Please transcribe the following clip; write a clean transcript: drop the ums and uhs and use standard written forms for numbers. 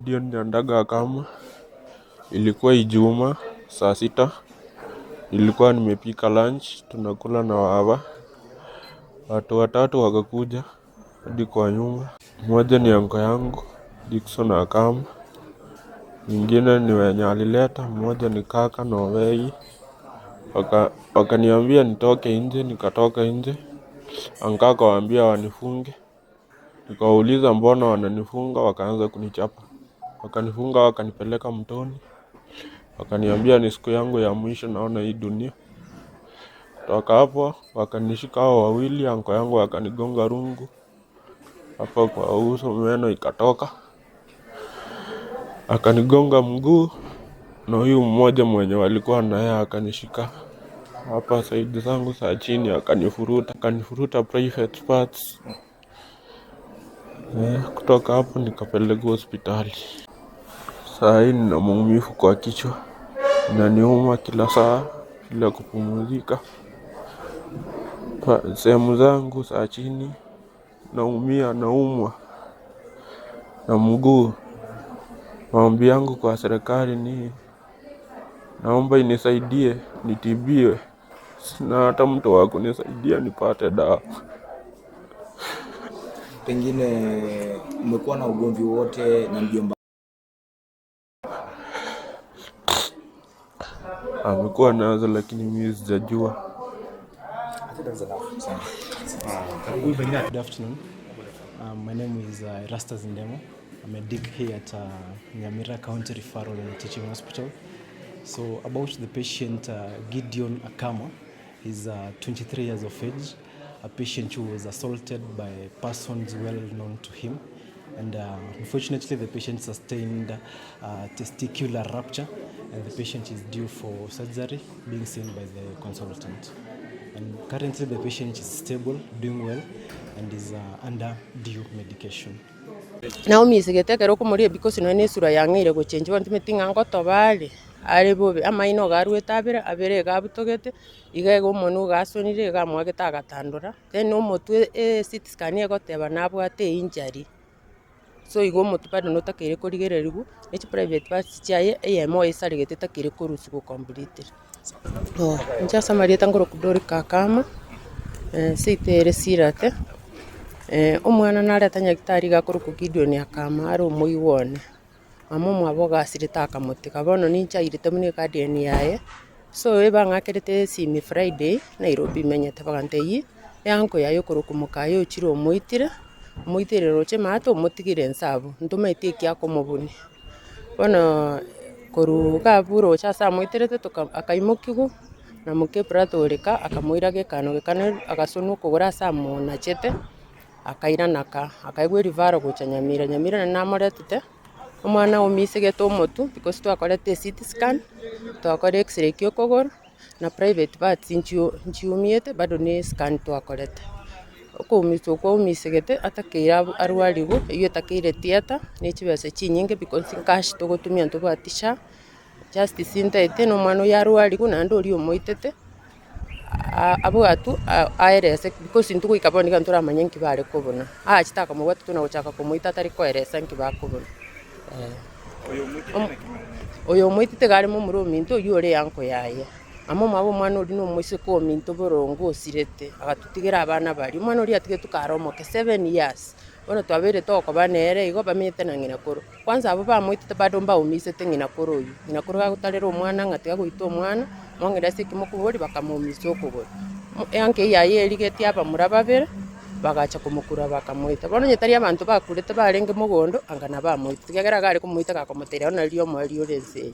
Ndio niliendaga kama ilikuwa Ijumaa saa 6. Ilikuwa nimepika lunch tunakula na baba. Watu watatu wakakuja hadi kwa nyumba. Mmoja ni uncle yangu Dickson Akama. Mwingine ni wenye alileta, mmoja ni kaka na Owei. Wakaniambia nitoke nje, nikatoka nje. Uncle akawaambia wanifunge. Nikawauliza mbona wananifunga, wakaanza kunichapa. Wakanifunga wakanipeleka mtoni. Wakaniambia ni siku yangu ya mwisho naona hii dunia. Kutoka hapo wakanishika hao wawili, uncle yangu akanigonga rungu hapa kwa uso, meno ikatoka. Akanigonga mguu na huyu mmoja mwenye walikuwa na yeye akanishika hapa side zangu za chini, akanifuruta private parts. Kutoka hapo nikapelekwa hospitali. Saa hii nina maumivu kwa kichwa, inaniuma kila saa bila kupumzika. Sehemu zangu za chini naumia, naumwa na mguu. Maombi yangu kwa serikali ni naomba inisaidie nitibiwe. Sina hata mtu wa kunisaidia nipate dawa. Pengine umekuwa na ugomvi wote na mjomba? Amekuwa nazo lakini mimi sijajua. Good afternoon. My name is Erastus Ndemo. I'm a DIC here at Nyamira County Referral and Teaching Hospital. So about the patient Gideon Akama, he's 23 years of age, a patient who was assaulted by persons well known to him. And unfortunately the patient sustained testicular rupture, and the patient is due for surgery being seen by the consultant. And currently the patient is stable, doing well, and is under due medication. Naomi sigetekero kumuria because no ni sura yangire go change want meeting ango tobale ari bobe amaino garweta abere gabutogete igego monu gasonire gamwageta agatandura then no motwe CT scan egoteba nabwate injury, so igo motupade notakire kurigererigu each private parts chaye EMO isarigete takire kurusi go complete. Nja samarieta ngoro kudori kakama sitere sirate omwana nareta nyagitari gakuruku Gideon Akama ari umuiwone mama mwabo asirita akamuti kabono nincha irite mune kadeni yaye, so eba ngakerete simi Friday Nairobi menyete bagantei yanko yayo kuruku mukayo chiro muitire roche mato mutigire nsabo ntumaite ikiako mubuni bono koruga buro cha sa muiterete akaimukigu na muke pratorika akamuirage kano agasonu kugura sa mona chete akaira naka akaigwe rivaro gocha Nyamira na namoretete omwana omisege motu because twakorete CT scan twakore x-ray kyokogoro na private parts nchiumiete bado ni scan twakorete okumiso kwa umisegete atakira arwarigo iyo takire theater ni chibese chinyinge because cash togotumia ntobatisha justice intete no mwana yarwarigo na ndori omoitete abo atu aerese because ntuko ikaboni kantura manyenki bare kubona chitaka mugwate tuna guchaka kumuita atari koeresa nki bakubona oyo muitite gari mu muruminto yore yanko yaye amo mabo mwana uri no mwise ko minto borongo osirete agatutigira abana bari mwana uri atige tukaromoke 7 years bona twabere toko banere igo bamite na ngina koro kwanza abo bamuitite bado mba umise tengina koro uyu ngina koro gagutarera omwana ngatiga guita omwana mwangera sikimukubori bakamumiso okugora yanke yaye erigeti aba murababere bagacha kumukura bakamwita bono nyetari abantu bakurete barenge mugondo angana bamuita tigagera gari kumuita gakomotera ona rio mwari orense.